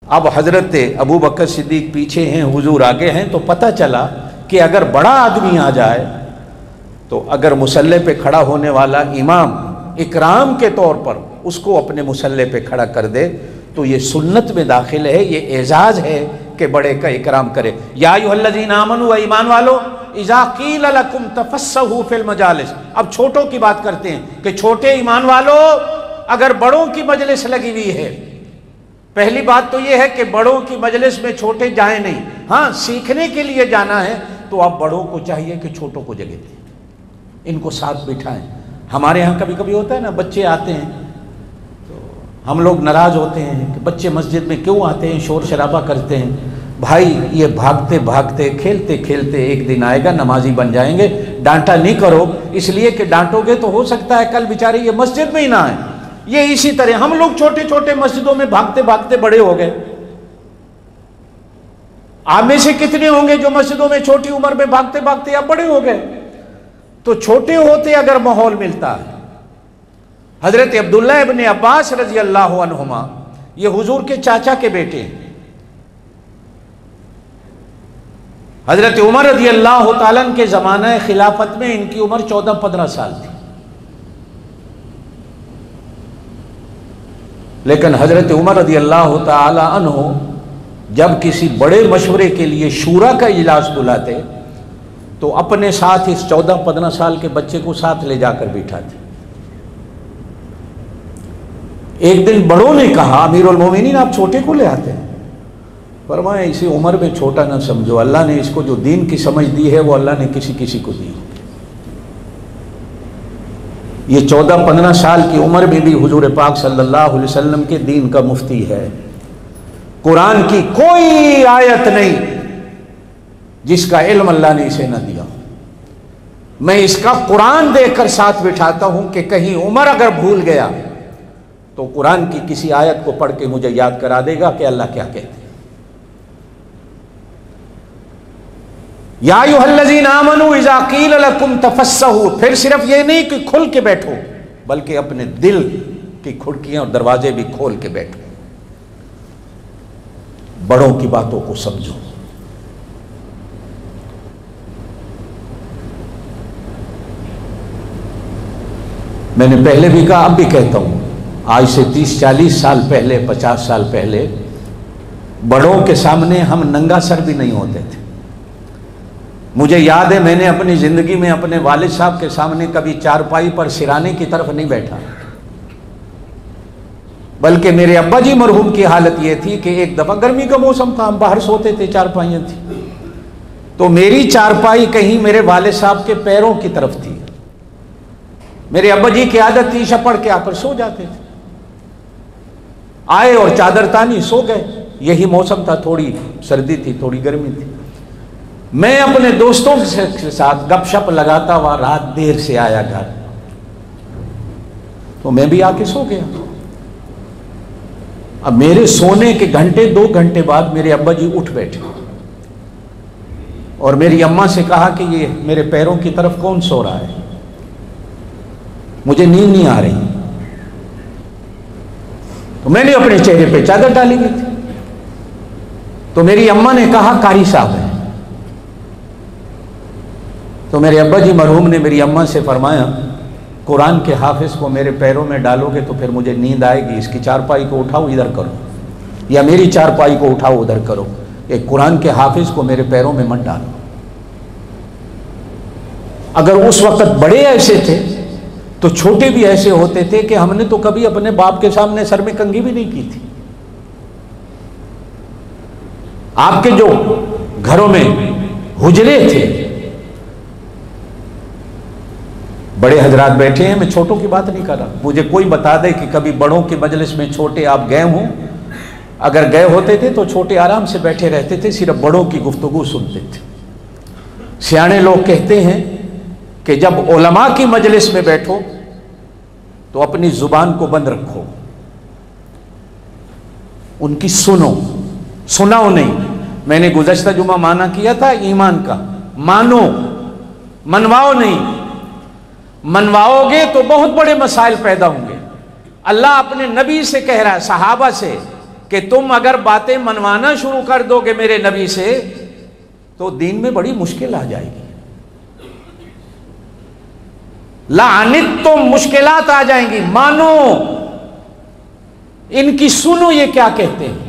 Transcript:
अब हजरत अबू बकर सिद्दीक पीछे हैं, हुजूर आगे हैं, तो पता चला कि अगर बड़ा आदमी आ जाए तो अगर मुसल्ले पे खड़ा होने वाला इमाम इकराम के तौर पर उसको अपने मुसल्ले पे खड़ा कर दे तो ये सुन्नत में दाखिल है, ये एजाज है कि बड़े का इकराम करे। या अय्युहल्लज़ीना आमनू, ईमान वालो, इज़ा क़ील लकुम तफ़स्सहू फ़िल मजालिस। अब छोटों की बात करते हैं कि छोटे ईमान वालों, अगर बड़ों की मजलिस लगी हुई है, पहली बात तो यह है कि बड़ों की मजलिस में छोटे जाएं नहीं। हाँ, सीखने के लिए जाना है तो अब बड़ों को चाहिए कि छोटों को जगह दें, इनको साथ बिठाएं। हमारे यहाँ कभी कभी होता है ना, बच्चे आते हैं तो हम लोग नाराज़ होते हैं कि बच्चे मस्जिद में क्यों आते हैं, शोर शराबा करते हैं। भाई, ये भागते भागते खेलते खेलते एक दिन आएगा नमाजी बन जाएंगे। डांटा नहीं करो, इसलिए कि डांटोगे तो हो सकता है कल बेचारे ये मस्जिद में ही ना आए। ये इसी तरह हम लोग छोटे छोटे मस्जिदों में भागते भागते बड़े हो गए। आप में से कितने होंगे जो मस्जिदों में छोटी उम्र में भागते भागते आप बड़े हो गए? तो छोटे होते अगर माहौल मिलता है। हजरत अब्दुल्लाह इब्न अब्बास रजी अल्लाह अन्हुमा, ये हुजूर के चाचा के बेटे हैं। हजरत उमर रजी अल्लाह तआला के ज़माना खिलाफत में इनकी उम्र 14-15 साल थी। लेकिन हजरत उमर रज़ी अल्लाह तआला अन्हु जब किसी बड़े मशवरे के लिए शूरा का इजलास बुलाते तो अपने साथ इस 14-15 साल के बच्चे को साथ ले जाकर बिठाते। एक दिन बड़ों ने कहा, अमीरुल मोमिनीन आप छोटे को ले आते हैं। फरमाया इसे उम्र में छोटा ना समझो, अल्लाह ने इसको जो दीन की समझ दी है वो अल्लाह ने किसी किसी को दी। ये 14-15 साल की उम्र में भी हुजूर पाक सल्लल्लाहु अलैहि वसल्लम के दीन का मुफ्ती है। कुरान की कोई आयत नहीं जिसका इल्म अल्लाह ने इसे न दिया। मैं इसका कुरान देखकर साथ बिठाता हूं कि कहीं उमर अगर भूल गया तो कुरान की किसी आयत को पढ़ के मुझे याद करा देगा कि अल्लाह क्या कहते हैं। या अय्युहल्लज़ीना आमनू इज़ा क़ील लकुम तफ़स्सहू, फिर सिर्फ ये नहीं कि खुल के बैठो, बल्कि अपने दिल की खिड़कियां और दरवाजे भी खोल के बैठो। बड़ों की बातों को समझो। मैंने पहले भी कहा, अब भी कहता हूं, आज से 30-40 साल पहले, 50 साल पहले बड़ों के सामने हम नंगा सर भी नहीं होते थे। मुझे याद है मैंने अपनी ज़िंदगी में अपने वालिद साहब के सामने कभी चारपाई पर सिराने की तरफ नहीं बैठा, बल्कि मेरे अब्बा जी मरहूम की हालत ये थी कि एक दफ़ा गर्मी का मौसम था, हम बाहर सोते थे, चारपाइयाँ थी, तो मेरी चारपाई कहीं मेरे वालिद साहब के पैरों की तरफ थी। मेरे अब्बा जी की आदत थी शपड़ के आकर सो जाते थे। आए और चादर तानी सो गए। यही मौसम था, थोड़ी सर्दी थी, थोड़ी गर्मी थी। मैं अपने दोस्तों के साथ गपशप लगाता हुआ रात देर से आया घर, तो मैं भी आके सो गया। अब मेरे सोने के घंटे 2 घंटे बाद मेरे अब्बा जी उठ बैठे और मेरी अम्मा से कहा कि ये मेरे पैरों की तरफ कौन सो रहा है, मुझे नींद नहीं आ रही। तो मैंने अपने चेहरे पे चादर डाली हुई थी। तो मेरी अम्मा ने कहा कारी साहब है। तो मेरे अब्बा जी मरहूम ने मेरी अम्मा से फरमाया, कुरान के हाफिज को मेरे पैरों में डालोगे तो फिर मुझे नींद आएगी, इसकी चारपाई को उठाओ इधर करो, या मेरी चारपाई को उठाओ उधर करो, एक कुरान के हाफिज को मेरे पैरों में मत डालो। अगर उस वक्त बड़े ऐसे थे तो छोटे भी ऐसे होते थे कि हमने तो कभी अपने बाप के सामने सर में कंघी भी नहीं की थी। आपके जो घरों में हुजरे थे, बड़े हजरात बैठे हैं, मैं छोटों की बात नहीं कर रहा, मुझे कोई बता दे कि कभी बड़ों की मजलिस में छोटे आप गए हों। अगर गए होते थे तो छोटे आराम से बैठे रहते थे, सिर्फ बड़ों की गुफ्तगू सुनते थे। सियाने लोग कहते हैं कि जब उलमा की मजलिस में बैठो तो अपनी जुबान को बंद रखो, उनकी सुनो, सुनाओ नहीं। मैंने गुज़श्ता जुमा माना किया था ईमान का, मानो, मनवाओ नहीं। मनवाओगे तो बहुत बड़े मसाइल पैदा होंगे। अल्लाह अपने नबी से कह रहा है, सहाबा से, कि तुम अगर बातें मनवाना शुरू कर दोगे मेरे नबी से तो दीन में बड़ी मुश्किल आ जाएगी। लानित तो मुश्किलात आ जाएंगी, मानो इनकी सुनो ये क्या कहते हैं।